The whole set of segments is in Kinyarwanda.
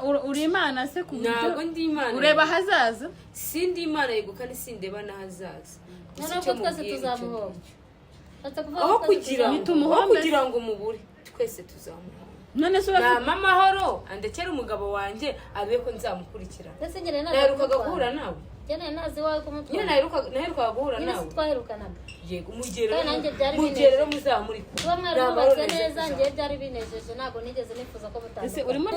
uri imana se ku buryo ntabwo ndi imana ureba hazaza sindi imana yego kandi sindeba nahazaza ntabwo twese tuzamuhomba aho kugira ngo mubure twese tuzamuhomba none se nama amahoro andekera umugabo wanjye abe ko nzamukurikira naherukaga guhura nawe nazi wawe kumutwara naherukaga guhura nawe twaherukanaga yego mugerero muzamuri kuba mwaramubatse neza njye byari binejeje ntabwo nigeze nifuza ko mutandukana urimo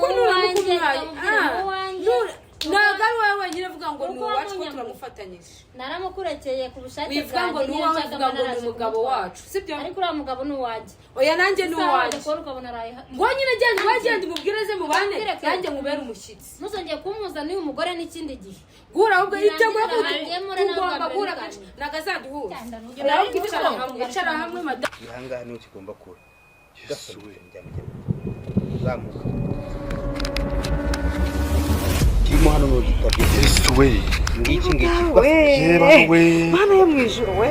ntabwo ari wowe wenyine uvuga ngo ni uwacu ko turamufatanyije naramukurekeye ku bushake wivuga ngo ni uwawe uvuga ngo ni umugabo wacu sibyo ariko uriya mugabo ni uwanjye oya nanjye ni uwanjye ngo nyine genda umubwire ze mubane nanjye mubere umushyitsi ntuzongeye kumuza n'uyu mugore n'ikindi gihe guhura ahubwo yiteguye tugomba guhura ntabwo azaduhura icara hamwe madamu ihangaha niho kigomba kuba gasuye zamuka kirimo hano no gitabye ngiki mana yo mwijuru we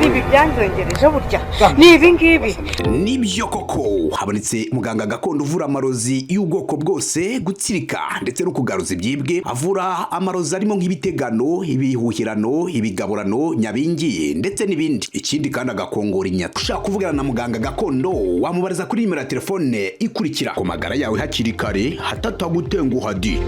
nibi byanjongereje burya nibi ngibi nibyo koko habonetse muganga gakondo uvura amarozi y'ubwoko bwose gutsirika ndetse no kugaruza ibyibwe avura amarozi arimo nk'ibitegano ibihuhirano ibigaburano nyabingi ndetse n'ibindi ikindi kandi agakongora inyata ushaka kuvugana na muganga gakondo wamubariza kuri nimero ya telefone ikurikira ku magara yawe hakiri kare hatatagutenguha di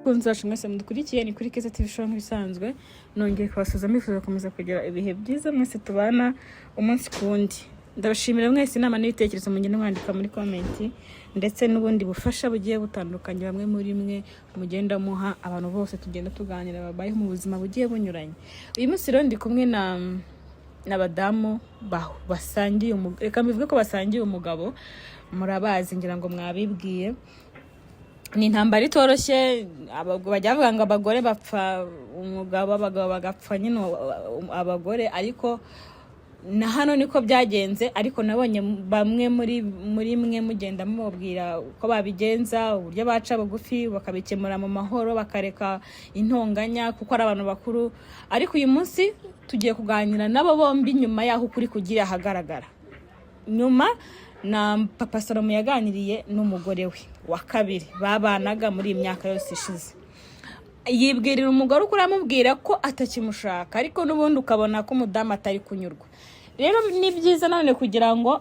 kunza mwese mudukurikiye ni kuri Keza TV show nk'ibisanzwe nongeye kubasuza mifuza komeza kugira ibihe byiza mwese tubana umunsi kundi ndabashimira mwese inama n'ibitekerezo mugende mwandika muri comment ndetse n'ubundi bufasha bugiye butandukanye bamwe muri mwe mugenda muha abantu bose tugenda tuganira babaye mu buzima bugiye bunyuranye uyu munsi rero ndi kumwe n'abadamu basangiye reka mbivuge ko basangiye umugabo murabazi ngira ngo mwabibwiye ni intambara itoroshye bajya bavuga ngo abagore bapfa umugabo abagabo bagapfa nyine abagore ariko na hano niko byagenze ariko nabonye bamwe muri mwe mugenda mubwira uko babigenza uburyo baca bugufi bakabikemura mu mahoro bakareka intonganya kuko ari abantu bakuru ariko uyu munsi tugiye kuganira nabo bombi nyuma yaho kuri kugira hagaragara nyuma na Papa Salomo yaganiriye n'umugore we wa kabiri babanaga muri imyaka yose ishize yibwirira umugore uko aramubwira ko atakimushaka ariko n'ubundi ukabona ko umudamu atari kunyurwa rero ni byiza none kugira ngo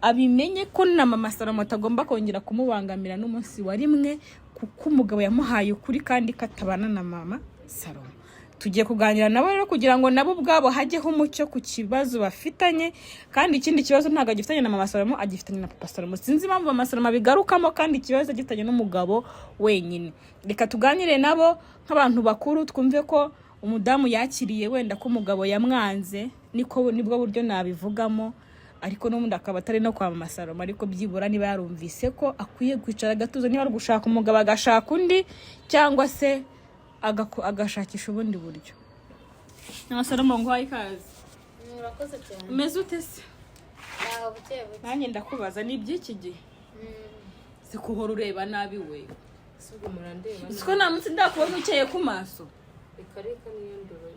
abimenye ko na Mama Salomo atagomba kongera kumubangamira n'umunsi wa rimwe kuko umugabo yamuhaye ukuri kandi katabana na Mama Salomo tugiye kuganira nabo rero kugira ngo nabo ubwabo hajyeho umucyo ku kibazo bafitanye kandi ikindi kibazo ntago agifitanye na Mama Salomo agifitanye na Papa Salomo sinzi impamvu Mama Salomo bigarukamo kandi ikibazo agifitanye n'umugabo wenyine reka tuganire nabo nk'abantu bakuru twumve ko umudamu yakiriye wenda ko umugabo yamwanze nibwo buryo nabivugamo ariko n'ubundi akaba atari no kwa Mama Salomo ariko byibura niba yarumvise ko akwiye kwicara gatuza niba ari gushaka umugabo agashaka undi cyangwa se agashakisha ubundi buryo Mama Salomo ngo ayikaze murakoze cyane umeze ute se naho bukebuke nanjye ndakubaza ni iby'iki gihe se kuhora ureba nabi we sibwo murandeba siko nta munsi ndakubona ukeye ku maso reka niyo ndoro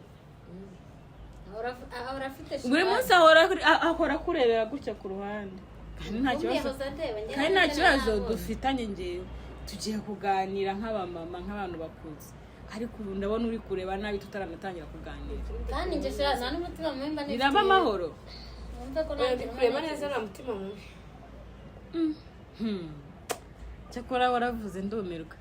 ahora afite buri munsi ahora kurebera gutya ku ruhande kandi nta kibazo dufitanye ngewe tugiye kuganira nk'abamama nk'abantu bakuze ariko ubu ndabona uri kureba nabi tutaranatangira kuganira kandi nje sha nta n'umutima mwemba nifite biraba amahoro umva ko nandi kureba neza nta mutima mubi cyakora waravuze ndumirwa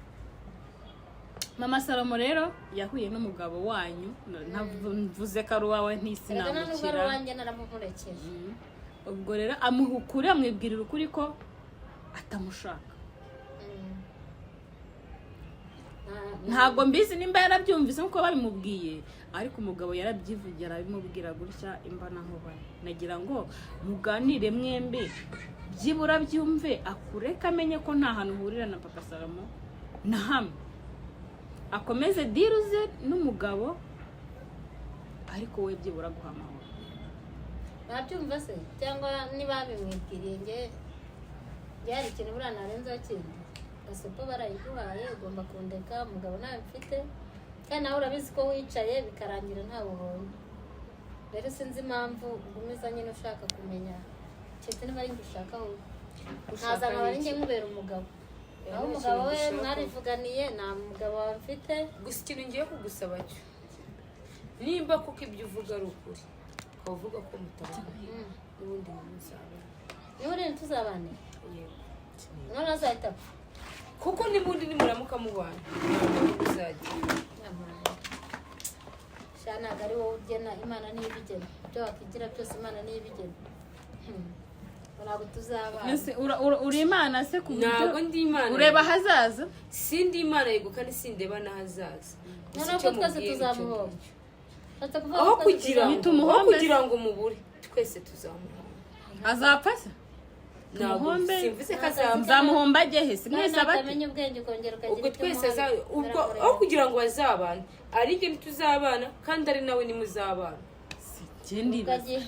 Mama Salomo rero yahuye n'umugabo wanyu ntavuze ko ari uwawe ntisinamukira wanjye naramumurekeje ubwo rero amuhukure amwibwirira ukuri ko atamushaka ntabwo mbizi nimba yarabyumvise nkuko babimubwiye ariko umugabo yarabyivugira arabimubwira gutya imbana nkubane nagira ngo muganire mwembe byibura byumve akureka amenye ko nta hantu uhurira na Papa Salomo na hamwe akomeze diruze n'umugabo ariko we byibura guha amahoro. Nabyumva se cyangwa niba bimwibwiriye nge byari ikintu buriya narenzaho kindi gasopo barayiguhaye ugomba kundeka umugabo nawe mfite kandi nawe urabizi ko wicaye bikarangira nta buhomyi. Rero sinzi impamvu ugumiza nyine ushaka kumenya cyete niba ari ngushaka aho ntaza nkaba ari nge nkubera umugabo aho umugabo we mwarivuganiye nta mugabo wawe mfite. Gusa ikintu ngiye kugusaba cyo nimba kuko ibyo uvuga ari ukuri ukavuga ko mutabana n'ubundi muzabana niba tuzabane yego none azahita kuko n'ubundi nimuramuka mubana uzagira shana gari wowe ugena Imana niyo ibigena ibyo wakigira byose Imana niyo ibigena. Ntabwo tuzabana. Nese uri Imana se ku ntabwo ndi Imana ureba hazaza sindi Imana yego kandi sindeba n'ahazaza. None ko twese tuzamuhomba aho kugira ngo mubure twese tuzamuhomba. azapfa se ntabwo simvuze ko nzamuhomba gehe simwese abati amenye ubwenge ukongera ukagira ubwo twese ubwo aho kugira ngo bazabane ari njye ntituzabana kandi ari nawe nimuzabana.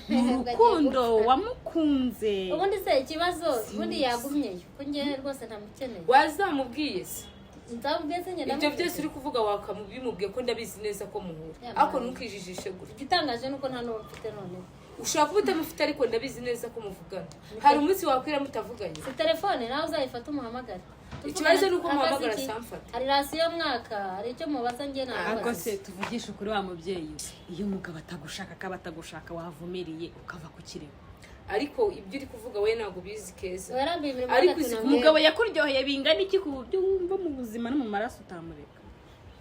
urukundo wamukunze ubundi se ikibazo ubundi yagumyeyo ko njye rwose ntamukeneye. Wazamubwiye se nzamubwiye se njye ibyo byose uri kuvuga wakamubimubwiye ko ndabizi neza ko muhura ariko ntukijijishe gutya. igitangaje nuko nta n'uwo mfite none ushaka kuba utamufite ariko ndabizi neza ko muvugana. Hari umunsi wakwira mutavuganye si telefone nawe uzayifata umuhamagare. Ikibazo nuko muhamagara samfata hari rasiyo mwaka hari icyo mubaza njye nawe ariko se tuvugisha ukuri wa mubyeyi iyo umugabo atagushaka akaba atagushaka wavumiriye ukava ku kirego. ariko ibyo uri kuvuga we ntabwo bizi keza ariko umugabo yakuryoheye bingana iki ku buryo wumva mu buzima no mu maraso utamureka.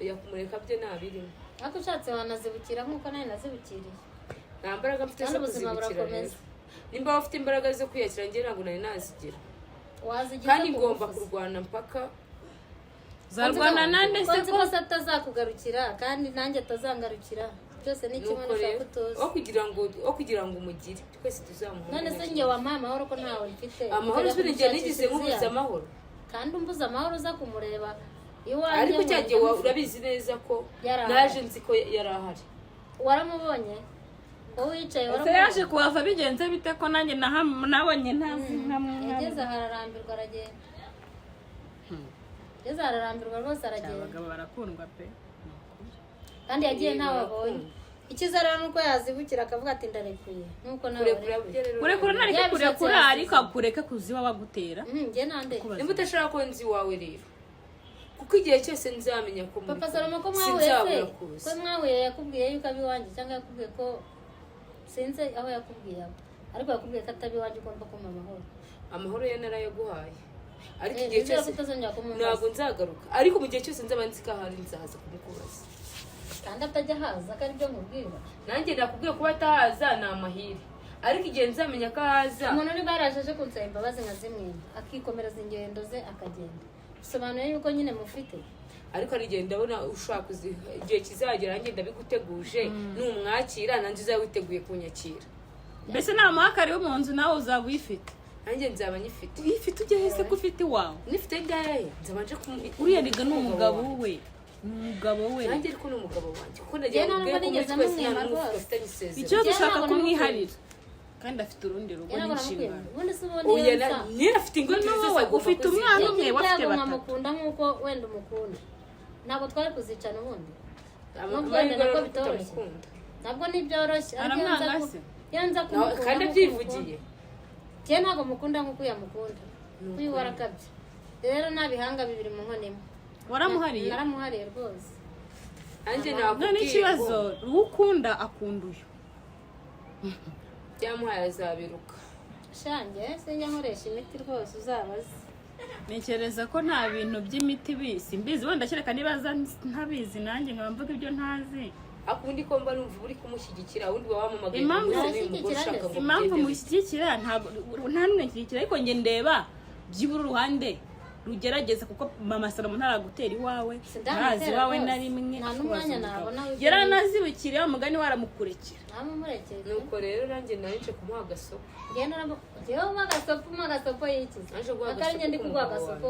yakumureka bye nabirimo ariko ushatse wanazibukira nk'uko nawe nazibukiriye. nta mbaraga mfite zo kuzibukira. nimba wafite imbaraga zo kwiyakira njye ntabwo nari nazigira kandi ngomba kurwana mpaka zarwana nande se ko atazakugarukira kandi nanjye atazangarukira byose ni kimwe n'ushaka utuzi aho kugira ngo umugire twese tuzamuhomba. none se njye wampaye amahoro ko ntawe mfite amahoro se njye nigize nkubuze amahoro kandi umbuze amahoro uza kumureba iwanjye ariko cyagiye urabizi neza ko naje nzi ko yari ahari. waramubonye wowe wicaye waramubonye yaje kuhava bigenze bite ko nanjye nabonye ntazi nkamwe yageze hararambirwa aragenda yageze hararambirwa rwose aragenda. abagabo barakundwa pe kandi yagiye ntawe abonye. Ikiza rero nuko yazibukira akavuga ati ndarekuye nuko nawe kurekura nareke kurekura ariko akureka kuziwa wagutera. Nge nande nimba utashaka ko nzi wawe rero kuko igihe cyose nzamenya ko Papa Salomo ko mwahuye ko mwahuye yakubwiye yuko abi wanjye cyangwa yakubwiye ko sinze aho yakubwiye ariko yakubwiye ko atabi wanjye ugomba kuma amahoro ye narayaguhaye ariko igihe cyose ntabwo nzagaruka ariko mu gihe cyose nzaba nzi ko ahari nzaza kumukubaza kandi atajya haza ko aribyo nkubwira. nanjye nakubwiye kuba atahaza ni amahire ariko igihe nzamenya ko ahaza umuntu niba yaraje kunsaba imbabazi nka zimwe akikomereza ingendo ze akagenda bisobanuye yuko nyine mufite ariko ari igihe ndabona ushaka igihe kizagera nanjye ndabiguteguje numwakira nanjye uzaba witeguye kunyakira. mbese nta muhakari wo mu nzu nawe uzaba uyifite. nanjye nzaba nyifite uyifite ugeze ko ufite iwawe nifite ngahe nzabanje kumubita uriya niga ni umugabo we umugabo we nanjye ariko ni umugabo wanjye kuko nagiye kubwira ko muri twese nta n'umwe ufitanye isezerano ikibazo ushaka kumwiharira kandi afite urundi rugo n'inshingano. niyo afite ingo nziza zo ufite umwana umwe wafite batatu mukunda nk'uko wenda umukunda ntabwo twari kuzicana ubundi ntabwo ntibyoroshye kandi abyivugiye njye ntabwo mukunda nk'uko uyamukunda uyu warakabye rero nta bihanga bibiri mu nkono imwe waramuhariye naramuhariye rwose none ikibazo ukunda akunda uyu byamuhaye azabiruka shange sinjya nkoresha imiti rwose uzabaze. ntekereza ko nta bintu by'imiti bisi mbizi wenda kereka niba ntabizi nanjye nkaba mvuga ibyo ntazi akundi ko mba numva uri kumushyigikira ubundi wamamagaye impamvu mushyigikira nta n'umwe nshyigikira ariko njye ndeba byibura uruhande rugerageza kuko mama Salomo ntaragutera iwawe ntazi iwawe na rimwe nta n'umwanya nabona yaranazibukiriye umugani waramukurekera nuko rero nanjye narice kumuha agasopo njyewe umuha agasopo yikiza akarenge ndi kuguha agasopo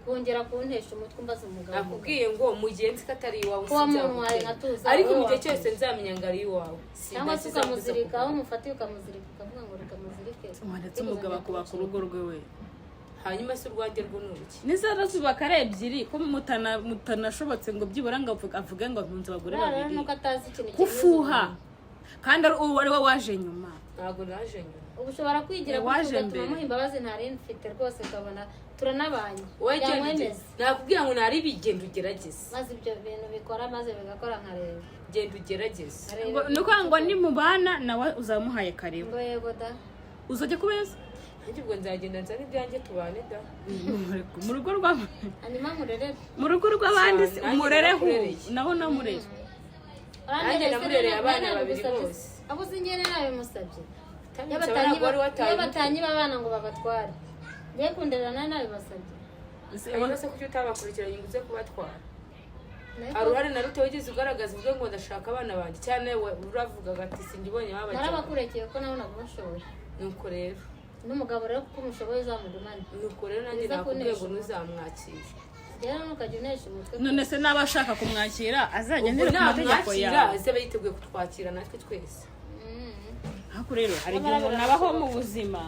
kongera kuntesha umutwe umbaza umugabo nakubwiye ngo mugenzi katari iwawe kuba muntwaye nkatuza ariko mu gihe cyose nzamenya ngo ari iwawe cyangwa se ukamuzirika aho umufatiye ukamuzirika ukavuga ngo reka muzirike ndetse umugabo akubaka urugo rwe we hanyuma se urwanjye rwo n'uruki nizara zubaka ari ebyiri ko mutanashobotse ngo byibura ngo avuge ngo ntunze abagore babiri nuko atazi ikintu kufuha kandi ari we waje nyuma ntabwo naje nyuma ubu ushobora kwigira kugatuma muha imbabazi ntari mfite rwose ukabona turanabanye yamwemeza nakubwira ngo ntari bigenda ugerageze maze ibyo bintu bikora maze bigakora nkareba genda ugerageze nuko ngo nimubana nawe uzamuhaye karibu ngo yego da uzajya kubeza nanjye ubwo nzagenda nzane ibyanjye tubane da mu rugo rw'abandi hanyuma nkurere mu rugo rw'abandi umurereho naho namureze nanjye namurereye abana babiri bose abo singene nabimusabye iyo batanyiba abana ngo babatware ngiye kunderana nabibasabye ibibazo kuki utabakurikiranye ngo uze kubatwara aruhare na ruto wigeze ugaragaza uvuge ngo ndashaka abana banjye cyane uravugaga ati sinjibonye babajyana narabakurekeye ko nawe nabushoboye nuko rero n'umugabo rero kuko umushoboye uzamugumane nuko rero nanjye nakubwiye ngo ntuzamwakire rero ntukajya unesha umutwe none se n'aba ashaka kumwakira azajya ndera ku mategeko yawe azabe yiteguye kutwakira natwe twese ariko rero hari igihe umuntu abaho mu buzima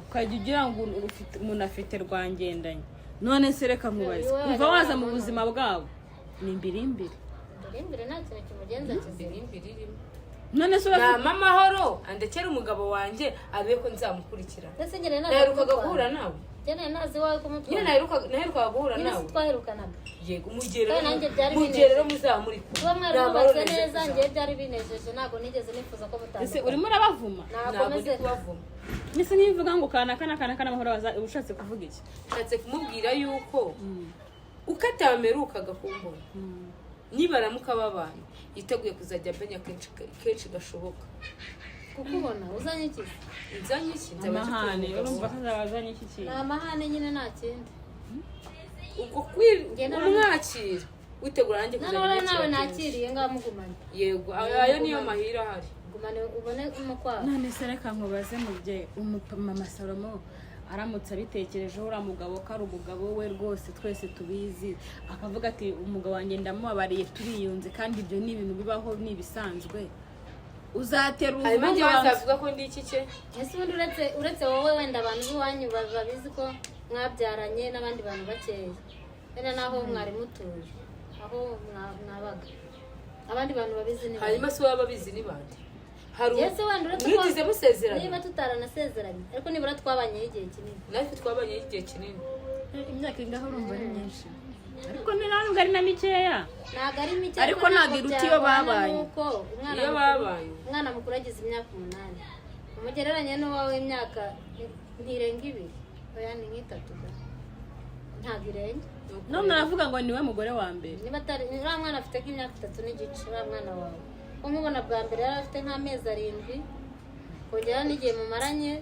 ukajya ugira ngo umuntu afite rwangendanye none se reka nkubaze kuva waza mu buzima bwabo ni imbirimbiri nta kintu kimugenza imbirimbiri irimo none se nama amahoro andekera umugabo wanjye abe ko nzamukurikira naherukaga guhura nawe nyine naherukaga guhura nawe twaherukanaga yego mugerero muzamuri kuba mwaramubatse neza ngewe byari binejeje ntabwo nigeze nifuza ko mutandukana urimo urabavuma ntabwo ndi kubavuma nise nivuga ngo kana amahoro ushatse kuvuga iki nshatse kumubwira yuko uko atamerukaga kumbona nibaramuka babana yiteguye kuzajya amenya kenshi gashoboka kukubona uzanye iki nzanye iki amahane urumva ko azabazanye iki kintu ni amahane nyine nta kindi ubwo umwakira witegura nanjye kuzajya none nawe nakiriye ngaho mugumane yego ayo niyo mahira ahari gumane ubone umukwaro none se reka nkubaze mubyeyi mama Salomo aramutse abitekerejeho uriya mugabo ko ari umugabo we rwose twese tubizi akavuga ati umugabo wanjye ndamubabariye turiyunze kandi ibyo ni ibintu bibaho ni ibisanzwe uzatera ubuvanganzo bazavuga ko ndi iki cye ese ubundi uretse wowe wenda abantu b'iwanyu babizi ko mwabyaranye n'abandi bantu bakeya wenda naho mwari mutuye aho mwabaga abandi bantu babizi ni hanyuma se waba babizi ni bande Yese wandi uretse musezeranye niba tutaranasezeranye ariko nibura twabanye igihe kinini natwe twabanye igihe kinini imyaka ingaho urumva ari myinshi ariko ni ntabwo ari na mikeya ntabwo ari mikeya ariko ntabwo iruta iyo babanye umwana mukuru agize imyaka 8 umugereranya n'uwawe imyaka ntirenga 2 oya ni nk'itatu ntabwo irenga none aravuga ngo niwe mugore wa mbere niba atari uriya mwana afite nk'imyaka 3 n'igice uriya mwana wawe umubona bwa mbere yari afite nk'amezi 7 kongera n'igihe mumaranye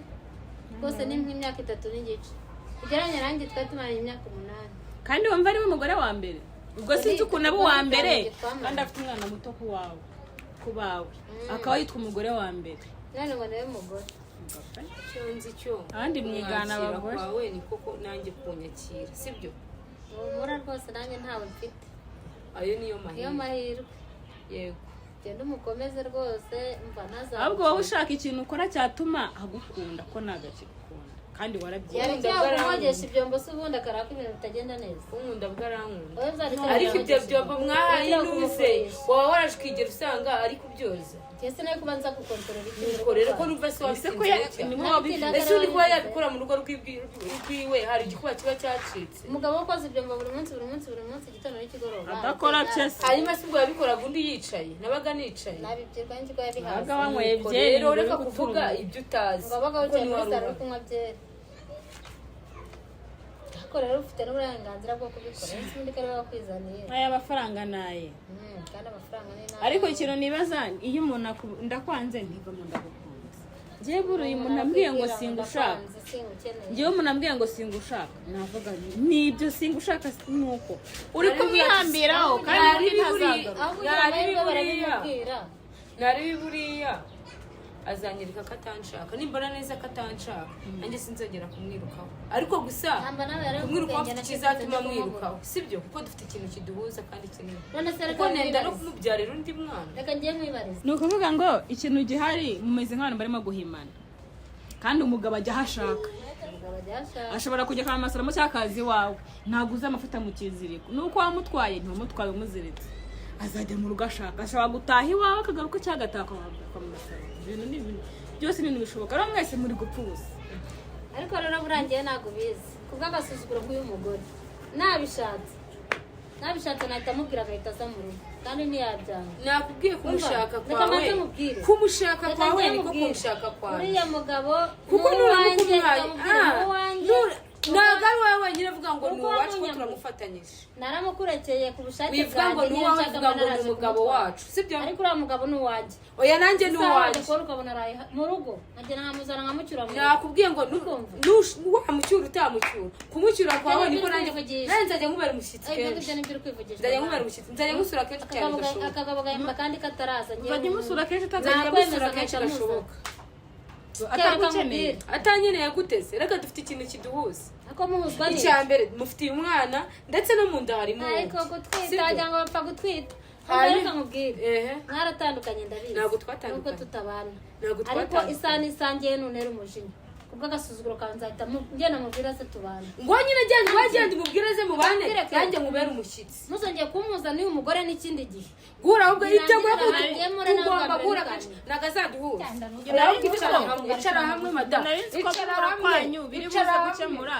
rwose ni nk'imyaka 3 n'igice ugereranya nanjye twari tumaranye imyaka 8 kandi wumva ari we mugore wa mbere ubwo sinzi ukuntu abo wa mbere kandi afite umwana muto ku bawe akaba yitwa umugore wa mbere none ngo niwe mugore icyo nzi cyo abandi mwigana abagore wawe ni koko nanjye kunyakira sibyo umura rwose nanjye ntawe mfite ayo niyo mahirwe yego genda umukomeze rwose mva ntazaba ahubwo wowe ushaka ikintu ukora cyatuma agukunda ko nagakigukunda kandi warabyiyumva kumwogesha ibyombo se ubundi akaraka ibintu bitagenda neza unkunda bwarankunda ariko ibyo byombo mwahaye inuze waba warashwigera usanga ari kubyoza ese nayo kuba nza gukontorora ibintu rero ko numva se wabitinze ese uri kuba yabikora mu rugo rwiwe hari igikuba kiba cyacitse umugabo wakoze ibyombo buri munsi igitondo n'ikigoroba adakora chest hanyuma se ubwo yabikoraga undi yicaye nabaga nicaye nabibwirwa n'icyo yabihaze nabaga wanyweye byeri rero reka kuvuga ibyo utazi ngo abaga wicaye muri salo uri kunywa byeri ariko rero ufite n'uburenganzira bwo kubikora ese undi ko ari wowe wakwizaniye aya mafaranga naye kandi amafaranga ni nawe ariko ikintu nibaza iyo umuntu ndakwanze ntiva mu ndagukunze njyewe buri uyu muntu ambwiye ngo singushaka njyewe umuntu ambwiye ngo singushaka navuga nibyo singushaka nuko uri kumwihambiraho kandi ntazagaruka nari buriya azanyereka ko atanshaka nimbona neza ko atanshaka nanjye sinzongera kumwirukaho ariko gusa kumwirukaho afite ikizatuma mwirukaho sibyo kuko dufite ikintu kiduhuza kandi kinini kuko nenda no kumubyarira undi mwana reka ngiye mwibariza ni ukuvuga ngo ikintu gihari mumeze nk'abantu barimo guhimana kandi umugabo ajya ahashaka ashobora kujya kwa masaramo cy'akazi wawe ntabwo uzi amafuta mu kiziriko nuko wamutwaye ntiwamutwaye umuziritse azajya mu rugo ashaka ashobora gutaha iwawe akagaruka cyangwa agataha kwa masaro ibintu ni ibintu byose ni ibintu bishoboka rero mwese muri gupfuza ariko rero burangiye ntabwo bizi kubw'agasuzuguro k'uyu mugore nabishatse nahita amubwira agahita aza mu rugo kandi ntiyabyanga nakubwiye kumushaka kwawe kumushaka kwawe niko kumushaka kwawe uriya mugabo kuko n'uwanjye ntabwo ari wowe wenyine uvuga ngo ni uwacu ko turamufatanyije naramukurekeye ku bushake wivuga ngo ni uwawe uvuga ngo ni umugabo wacu sibyo ariko uriya mugabo ni uwanjye oya nanjye ni uwanjye ukabona araye mu rugo nanjye nkamuzana nkamucyura mu rugo nakubwiye ngo wamucyura utamucyura kumucyura kwawe niko nanjye nzajya nkubera umushyitsi kenshi nzajya nkubera umushyitsi nzajya musura kenshi cyane gashoboka akagabo gahemba kandi kataraza nzajya musura kenshi musura kenshi gashoboka atanyeneye guteze reka dufite ikintu kiduhuza icya mbere mufitiye umwana ndetse no mu nda harimo ariko gutwita cyangwa bapfa gutwita reka nkubwire mwaratandukanye ndabizi ntabwo twatandukanye nuko tutabana ariko isa n'isangiye nunera umujinya kubw'agasuzuguro kawe nzahita ngenda mubwira se tubana ngo nyine genda umubwire ze mubane yanjye mubere umushyitsi muzongeye kumuza n'uyu mugore n'ikindi gihe gura ahubwo yitegura kugomba gura ntabwo azaduhuza icara hamwe madamu icara hamwe biri buze gukemura